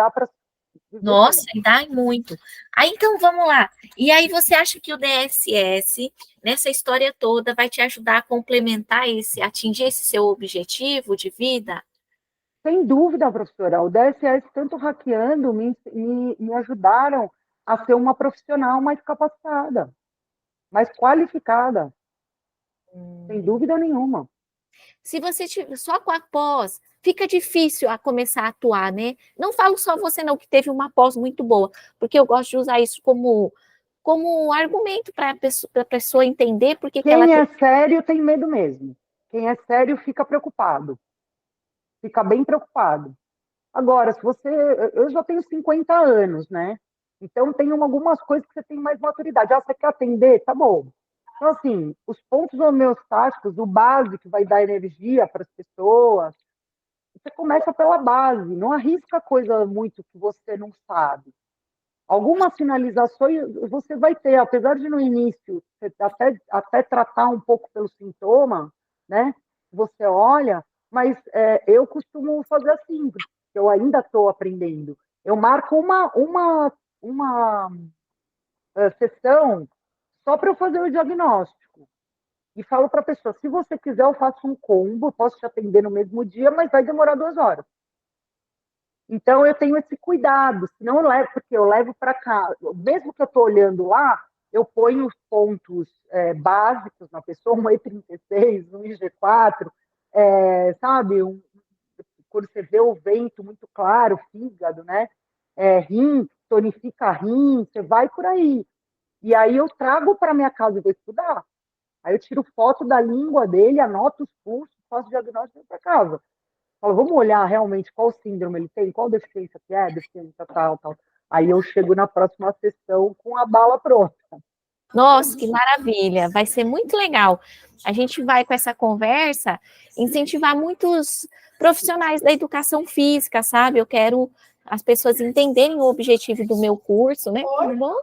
Nossa, bem. e dá muito. Aí então vamos lá. E aí você acha que o DSS, nessa história toda, vai te ajudar a complementar atingir esse seu objetivo de vida? Sem dúvida, professora. O DSS, tanto hackeando, me ajudaram a ser uma profissional mais capacitada, mais qualificada, sem Hum. dúvida nenhuma. Se você tiver só com a pós, fica difícil a começar a atuar, né? Não falo só você não que teve uma pós muito boa, porque eu gosto de usar isso como argumento para a pessoa entender por que ela Quem tem. é sério tem medo mesmo. Quem é sério fica preocupado, fica bem preocupado. Agora, se você. Eu já tenho 50 anos, né? Então, tem algumas coisas que você tem mais maturidade. Ah, você quer atender? Tá bom. Então, assim, os pontos homeostáticos, o básico que vai dar energia para as pessoas, você começa pela base, não arrisca coisa muito que você não sabe. Algumas sinalizações você vai ter, apesar de no início até tratar um pouco pelo sintoma, né? Você olha, mas eu costumo fazer assim, porque eu ainda estou aprendendo. Eu marco uma sessão só para eu fazer o diagnóstico. E falo para a pessoa, se você quiser, eu faço um combo, posso te atender no mesmo dia, mas vai demorar 2 horas. Então, eu tenho esse cuidado, senão eu levo, porque eu levo para cá, mesmo que eu estou olhando lá, eu ponho os pontos básicos na pessoa, um E36, um IG4, sabe? Quando você vê o vento muito claro, fígado, né? Rim, tonifica rim, você vai por aí. E aí eu trago para minha casa e vou estudar. Aí eu tiro foto da língua dele, anoto os pulsos, faço diagnóstico para casa. Fala, vamos olhar realmente qual síndrome ele tem, qual deficiência que é, deficiência tal, tal. Aí eu chego na próxima sessão com a bala pronta. Nossa, que maravilha! Vai ser muito legal. A gente vai com essa conversa incentivar muitos profissionais da educação física, sabe? Eu quero as pessoas entenderem o objetivo do meu curso, né? Tá bom?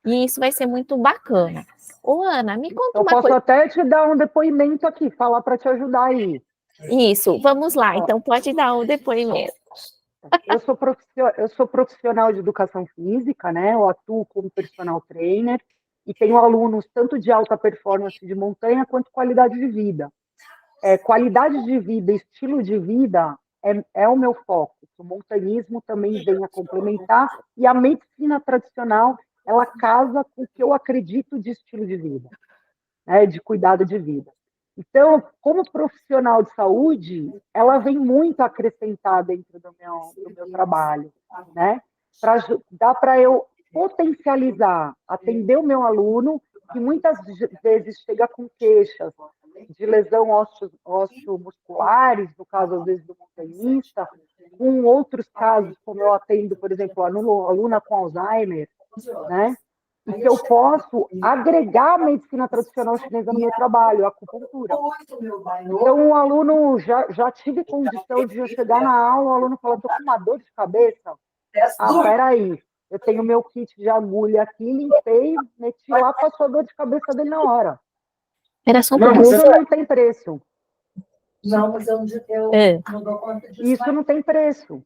E isso vai ser muito bacana. Ô, Ana, me conta Eu uma posso coisa. até te dar um depoimento aqui, falar para te ajudar aí. Isso, vamos lá, então pode dar o depoimento. Eu sou profissional de educação física, né? Eu atuo como personal trainer e tenho alunos tanto de alta performance de montanha quanto qualidade de vida. Qualidade de vida, estilo de vida é o meu foco. O montanhismo também vem a complementar e a medicina tradicional ela casa com o que eu acredito de estilo de vida, né? De cuidado de vida. Então, como profissional de saúde, ela vem muito acrescentar dentro do meu trabalho, né? Dá para eu potencializar, atender o meu aluno, que muitas vezes chega com queixas de lesão osteomusculares, no caso, às vezes, do montanhista, com outros casos, como eu atendo, por exemplo, aluna com Alzheimer, né? E que eu posso agregar a medicina tradicional chinesa no meu trabalho, a acupuntura. Então, um aluno, já tive condição de eu chegar na aula, o aluno fala, estou com uma dor de cabeça. Ah, peraí, eu tenho meu kit de agulha aqui, limpei, meti lá, passou a dor de cabeça dele na hora. Era só um pouquinho. Isso não tem preço. Não, mas eu não dou conta disso. Isso não tem preço,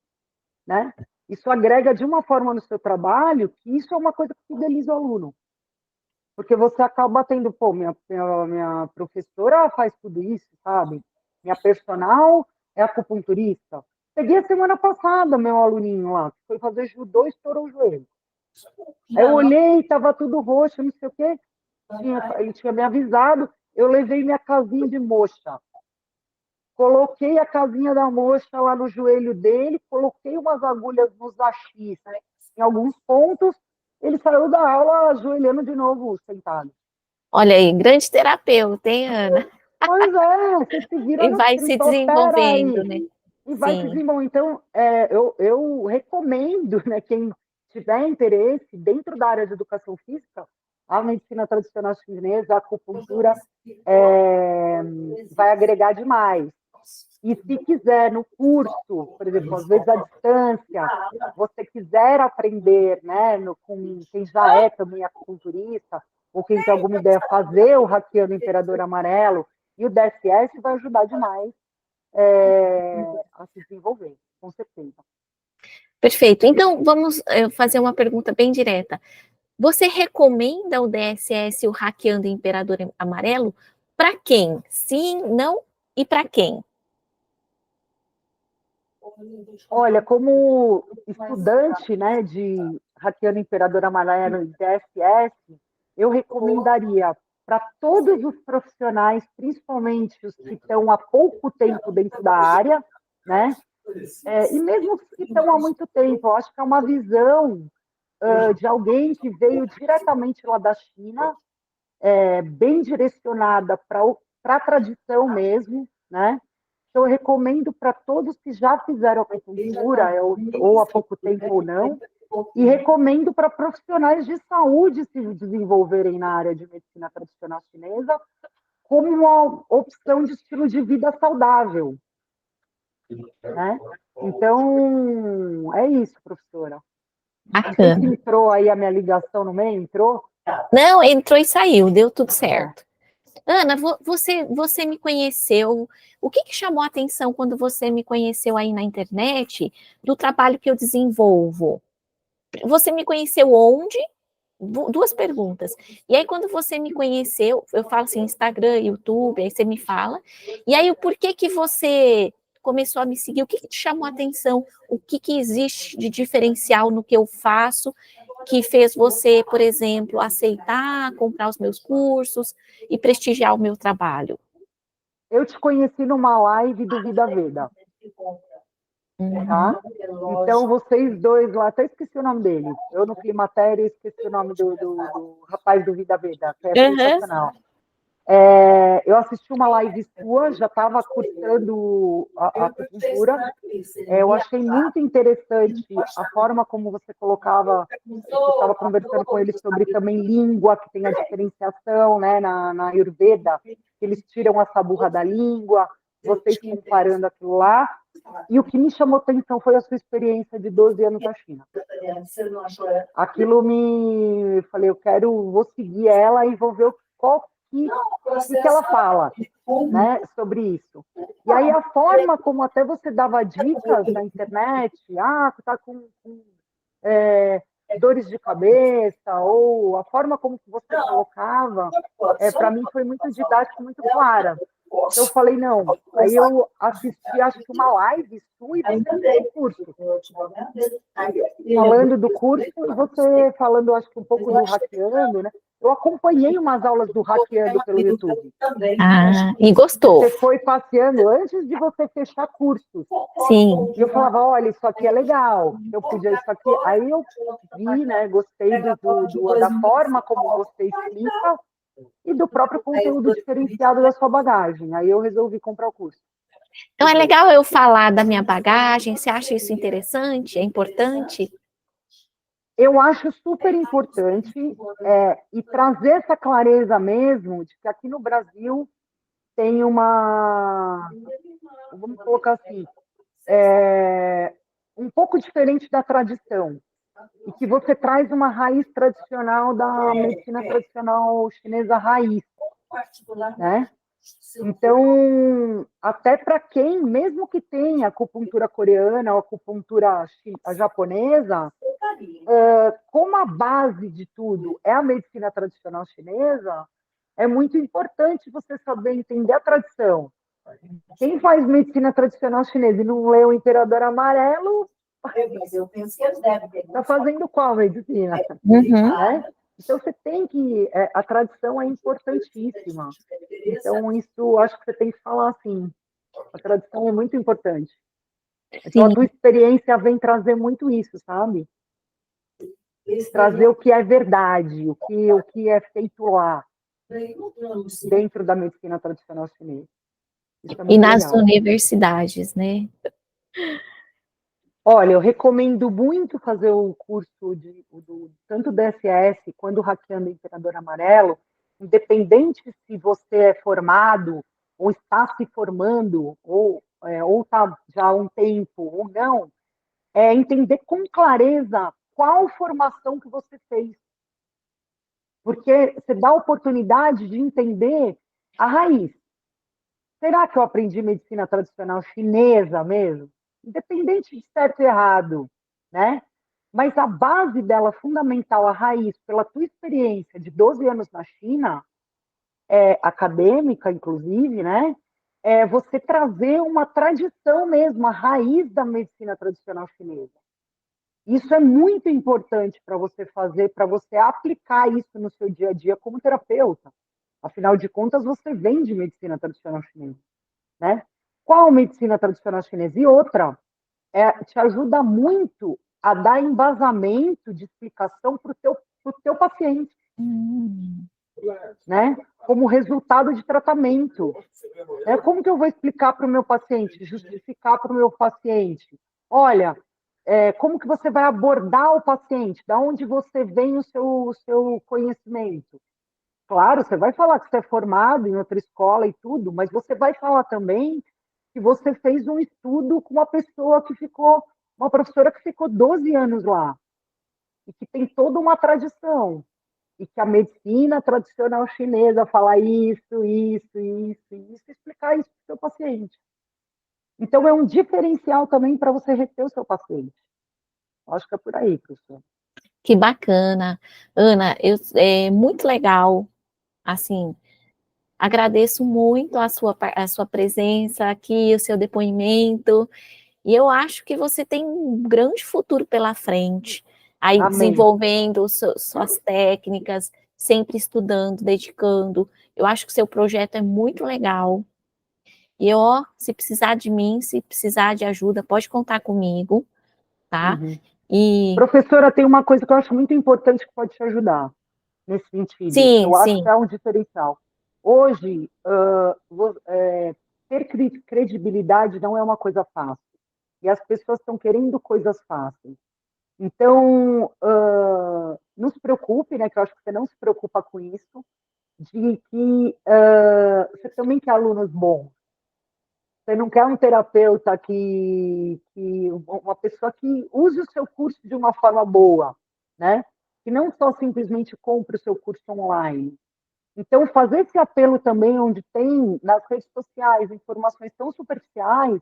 né? Isso agrega de uma forma no seu trabalho que isso é uma coisa que fideliza o aluno. Porque você acaba tendo, pô, minha professora faz tudo isso, sabe? Minha personal é acupunturista. Peguei a semana passada meu aluninho lá, que foi fazer judô e estourou o joelho. Aí eu olhei, estava tudo roxo, não sei o quê. Ele tinha me avisado, eu levei minha casinha de mocha. Coloquei a casinha da mocha lá no joelho dele, coloquei umas agulhas nos axis, né, em alguns pontos, ele saiu da aula ajoelhando de novo, sentado. Olha aí, grande terapeuta, hein, Ana? Pois é, você se vira E nos vai 30, se desenvolvendo, né? E vai se Sim. desenvolvendo. Então, eu recomendo, né, quem tiver interesse dentro da área de educação física, a medicina tradicional chinesa, a acupuntura, vai agregar demais. E se quiser, no curso, por exemplo, às vezes à distância, você quiser aprender, né, com quem já é também acupunturista, ou quem tem alguma ideia, fazer o Hackeando o Imperador Amarelo, e o DSS vai ajudar demais a se desenvolver, com certeza. Perfeito. Então, vamos fazer uma pergunta bem direta. Você recomenda o DSS, o Hackeando o Imperador Amarelo, para quem? Sim, não e para quem? Olha, como estudante, né, de Hackeando o Imperador Amarelo e DSS, eu recomendaria para todos os profissionais, principalmente os que estão há pouco tempo dentro da área, né, e mesmo os que estão há muito tempo. Eu acho que é uma visão de alguém que veio diretamente lá da China, bem direcionada para a tradição mesmo, né? Então, eu recomendo para todos que já fizeram acupuntura, ou há pouco tempo ou não, e recomendo para profissionais de saúde se desenvolverem na área de medicina tradicional chinesa como uma opção de estilo de vida saudável, né? Então, é isso, professora. Não sei se entrou aí a minha ligação no meio, entrou? Não, entrou e saiu, deu tudo certo. Ana, você me conheceu, o que chamou a atenção quando você me conheceu aí na internet do trabalho que eu desenvolvo? Você me conheceu onde? Duas perguntas. E aí, quando você me conheceu, eu falo assim, Instagram, YouTube, aí você me fala. E aí, o porquê que você começou a me seguir? O que te chamou a atenção? O que existe de diferencial no que eu faço que fez você, por exemplo, aceitar comprar os meus cursos e prestigiar o meu trabalho? Eu te conheci numa live do Vida Veda. Tá? Então, vocês dois lá, até esqueci o nome dele. Eu no Climatéria esqueci o nome do rapaz do Vida Veda, que é sensacional. Eu assisti uma live sua, já estava cursando a acupuntura. Eu achei muito interessante a forma como você colocava, você estava conversando com ele sobre também língua, que tem a diferenciação, né, na Ayurveda, que eles tiram a saburra da língua, vocês comparando aquilo lá. E o que me chamou atenção foi a sua experiência de 12 anos na China. Aquilo falei, vou seguir ela e vou ver o que ela fala. né, sobre isso. E aí a forma como até você dava dicas na internet, tá com dores de cabeça, ou a forma como que você colocava, para mim foi muito didática, muito clara. Então eu falei, não. Aí eu assisti, acho que uma live sua, e você fez o curso. Falando do curso, e você falando, acho que um pouco do hackeando, né? Eu acompanhei umas aulas do hackeando pelo YouTube. E gostou? Você foi passeando antes de você fechar cursos. Sim. E eu falava, olha, isso aqui é legal, eu podia isso aqui. Aí eu vi, né, gostei da forma como você explica e do próprio conteúdo diferenciado da sua bagagem. Aí eu resolvi comprar o curso. Então é legal eu falar da minha bagagem, você acha isso interessante? É importante? Eu acho super importante e trazer essa clareza mesmo de que aqui no Brasil tem vamos colocar assim, um pouco diferente da tradição, e que você traz uma raiz tradicional da medicina tradicional chinesa raiz, né? Então, até para quem, mesmo que tenha acupuntura coreana ou acupuntura japonesa, como a base de tudo é a medicina tradicional chinesa, é muito importante você saber entender a tradição. Quem faz medicina tradicional chinesa e não lê o Imperador Amarelo, está fazendo qual medicina? Né? Então, você tem que... a tradição é importantíssima. Então, isso acho que você tem que falar assim. A tradição é muito importante. Então, a tua experiência vem trazer muito isso, sabe? Trazer o que é verdade, o que é feito lá, dentro da medicina tradicional chinesa. Isso é muito nas legal. Universidades, né? Olha, eu recomendo muito fazer o curso tanto do DSS quanto Hackeando o Imperador Amarelo, independente se você é formado ou está se formando, ou está já há um tempo ou não, entender com clareza qual formação que você fez. Porque você dá a oportunidade de entender a raiz. Será que eu aprendi medicina tradicional chinesa mesmo? Independente de certo e errado, né? Mas a base dela, fundamental, a raiz, pela tua experiência de 12 anos na China, acadêmica, inclusive, né? É você trazer uma tradição mesmo, a raiz da medicina tradicional chinesa. Isso é muito importante para você fazer, para você aplicar isso no seu dia a dia como terapeuta. Afinal de contas, você vem de medicina tradicional chinesa, né? Qual medicina tradicional chinesa? E outra, te ajuda muito a dar embasamento de explicação para o teu paciente, né? Como resultado de tratamento. Como que eu vou explicar para o meu paciente, justificar para o meu paciente? Olha, como que você vai abordar o paciente? Da onde você vem o seu conhecimento? Claro, você vai falar que você é formado em outra escola e tudo, mas você vai falar também que você fez um estudo com uma professora que ficou 12 anos lá, e que tem toda uma tradição, e que a medicina tradicional chinesa fala isso, explicar isso para o seu paciente. Então, é um diferencial também para você reter o seu paciente. Acho que é por aí, professor. Que bacana. Ana, é muito legal, assim, agradeço muito a sua presença aqui, o seu depoimento, e eu acho que você tem um grande futuro pela frente, aí Amém. desenvolvendo suas técnicas, sempre estudando, dedicando. Eu acho que o seu projeto é muito legal. E se precisar de mim, se precisar de ajuda, pode contar comigo, tá? Professora, tem uma coisa que eu acho muito importante que pode te ajudar nesse sentido. Eu acho que é um diferencial. Hoje, ter credibilidade não é uma coisa fácil. E as pessoas estão querendo coisas fáceis. Então, não se preocupe, né, que eu acho que você não se preocupa com isso, de que você também quer alunos bons. Você não quer um terapeuta uma pessoa que use o seu curso de uma forma boa, né? Que não só simplesmente compre o seu curso online. Então, fazer esse apelo também, onde tem nas redes sociais informações tão superficiais,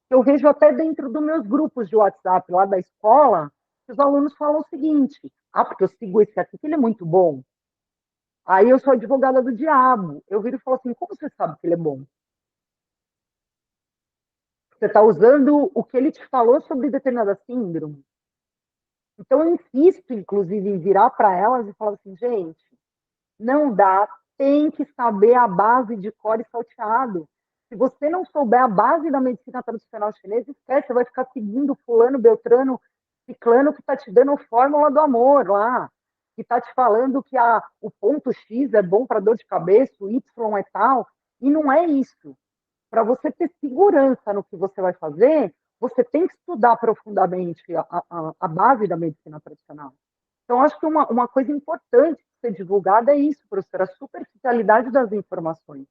que eu vejo até dentro dos meus grupos de WhatsApp lá da escola, que os alunos falam o seguinte: ah, porque eu sigo esse aqui, que ele é muito bom. Aí eu sou advogada do diabo. Eu viro e falo assim: como você sabe que ele é bom? Você está usando o que ele te falou sobre determinada síndrome? Então, eu insisto, inclusive, em virar para elas e falar assim: gente, não dá, tem que saber a base de core e salteado. Se você não souber a base da medicina tradicional chinesa, esquece, você vai ficar seguindo fulano, beltrano, ciclano, que está te dando a fórmula do amor lá, que está te falando que o ponto X é bom para dor de cabeça, o Y é tal, e não é isso. Para você ter segurança no que você vai fazer, você tem que estudar profundamente a base da medicina tradicional. Então, acho que uma coisa importante de ser divulgada é isso, professora, a superficialidade das informações.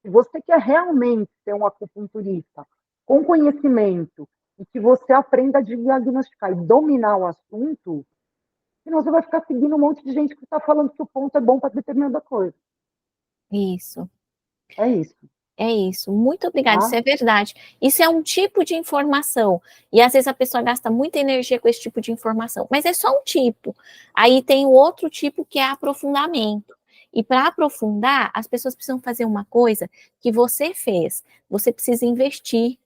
Se você quer realmente ser um acupunturista com conhecimento e que você aprenda a diagnosticar e dominar o assunto, senão você vai ficar seguindo um monte de gente que está falando que o ponto é bom para determinada coisa. Isso. É isso. É isso, muito obrigada, isso é verdade. Isso é um tipo de informação, e às vezes a pessoa gasta muita energia com esse tipo de informação, mas é só um tipo. Aí tem o outro tipo que é aprofundamento. E para aprofundar, as pessoas precisam fazer uma coisa que você fez, você precisa investir.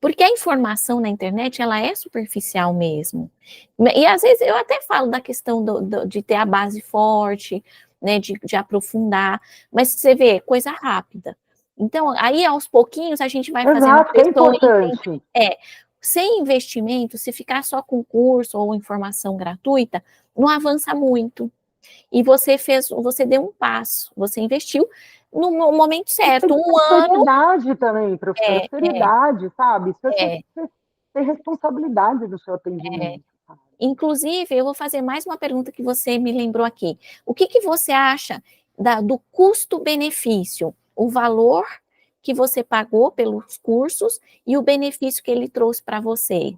Porque a informação na internet, ela é superficial mesmo. E às vezes eu até falo da questão de ter a base forte, né, de aprofundar, mas você vê, coisa rápida. Então, aí aos pouquinhos a gente vai fazendo a Exato, que é pessoa importante. sem investimento, se ficar só com curso ou informação gratuita, não avança muito. E você deu um passo, você investiu no momento certo, um ano. Seriedade também, professora, seriedade, sabe? Você ter responsabilidade do seu atendimento. Inclusive, eu vou fazer mais uma pergunta que você me lembrou aqui. O que você acha do custo-benefício? O valor que você pagou pelos cursos e o benefício que ele trouxe para você?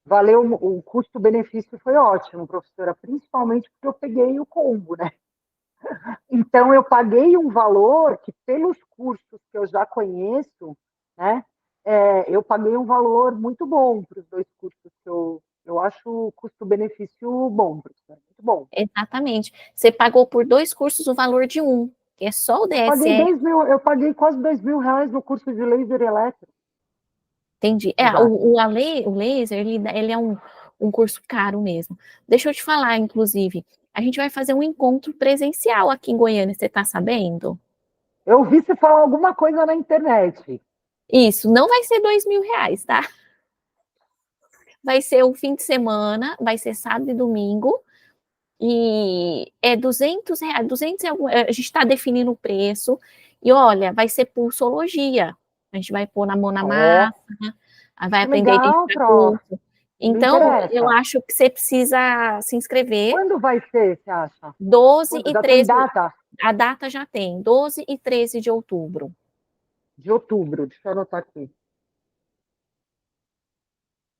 Valeu, o custo-benefício foi ótimo, professora, principalmente porque eu peguei o combo, né? Então, eu paguei um valor que, pelos cursos que eu já conheço, né, eu paguei um valor muito bom para os 2 cursos que eu acho o custo-benefício bom, professora, muito bom. Exatamente. Você pagou por 2 cursos o valor de um, que é só o DSE. Eu paguei quase R$2.000 no curso de laser elétrico. Entendi. O laser, ele é um curso caro mesmo. Deixa eu te falar, inclusive, a gente vai fazer um encontro presencial aqui em Goiânia, você está sabendo? Eu vi você falar alguma coisa na internet. Isso, não vai ser R$2.000, tá? Vai ser um fim de semana, vai ser sábado e domingo, e é R$200, 200 a gente está definindo o preço, e olha, vai ser pulsologia. A gente vai pôr na mão na massa, vai Que aprender a legal, identificar prof. curso. Me Então, eu interessa. acho que você precisa se inscrever. Quando vai ser, você acha? 12 e Já tem 13, data? a data já tem, 12 e 13 de outubro. De outubro, deixa eu anotar aqui.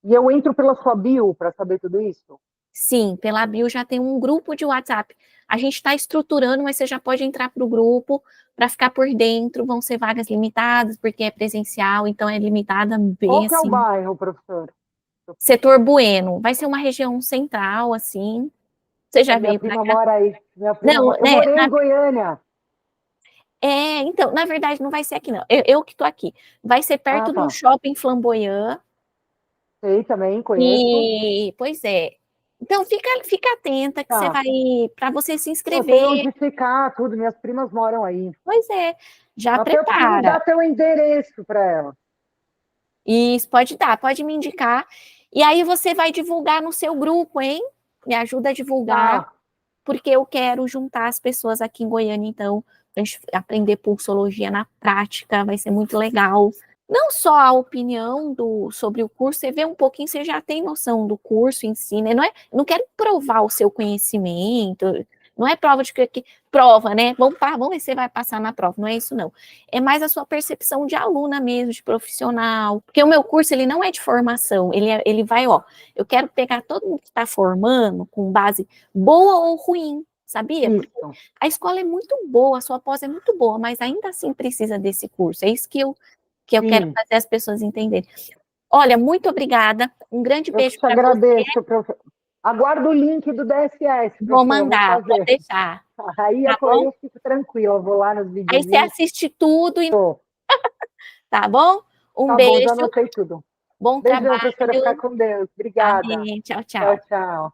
E eu entro pela sua bio para saber tudo isso? Sim, pela bio já tem um grupo de WhatsApp. A gente está estruturando, mas você já pode entrar para o grupo para ficar por dentro. Vão ser vagas limitadas, porque é presencial, então é limitada bem Qual que é o assim. bairro, professor? Setor Bueno, vai ser uma região central, assim. Você já Minha veio para prima cá? mora aí. Não, Eu né? morei em Goiânia. Então, na verdade, não vai ser aqui, não. Eu que estou aqui. Vai ser perto do Tá. Shopping Flamboyant. Sei também, conheço. E, pois é. Então, fica atenta que você Tá. vai, para você se Eu tenho inscrever. onde ficar, tudo. Minhas primas moram aí. Pois é, já Até eu preciso prepara. dar teu endereço para ela. Isso, pode dar, pode me indicar. E aí você vai divulgar no seu grupo, hein? Me ajuda a divulgar, Tá. porque eu quero juntar as pessoas aqui em Goiânia, então, para a gente aprender pulsologia na prática, vai ser muito legal. Não só a opinião sobre o curso, você vê um pouquinho, você já tem noção do curso em si, né? Não quero provar o seu conhecimento, não é prova de que prova, né? Vamos ver se você vai passar na prova, não é isso não. É mais a sua percepção de aluna mesmo, de profissional, porque o meu curso, ele não é de formação, ele vai, ó, eu quero pegar todo mundo que está formando com base boa ou ruim, sabia? Porque Isso. a escola é muito boa, a sua pós é muito boa, mas ainda assim precisa desse curso. É isso que eu quero Sim. fazer as pessoas entenderem. Olha, muito obrigada. Um grande Eu beijo te para você. agradeço, professor. Aguardo o link do DSS, Vou professor, eu vou mandar, pode fazer. deixar. Aí Tá bom? eu fico tranquila, eu vou lá nos Aí você videozinhos. assiste tudo e Tô. tá bom? Um Tá bom, já beijo, anotei tudo. bom Beijão, professora, ficar trabalho. com Deus. Obrigada. Amém. Tchau, Tchau, tchau. tchau.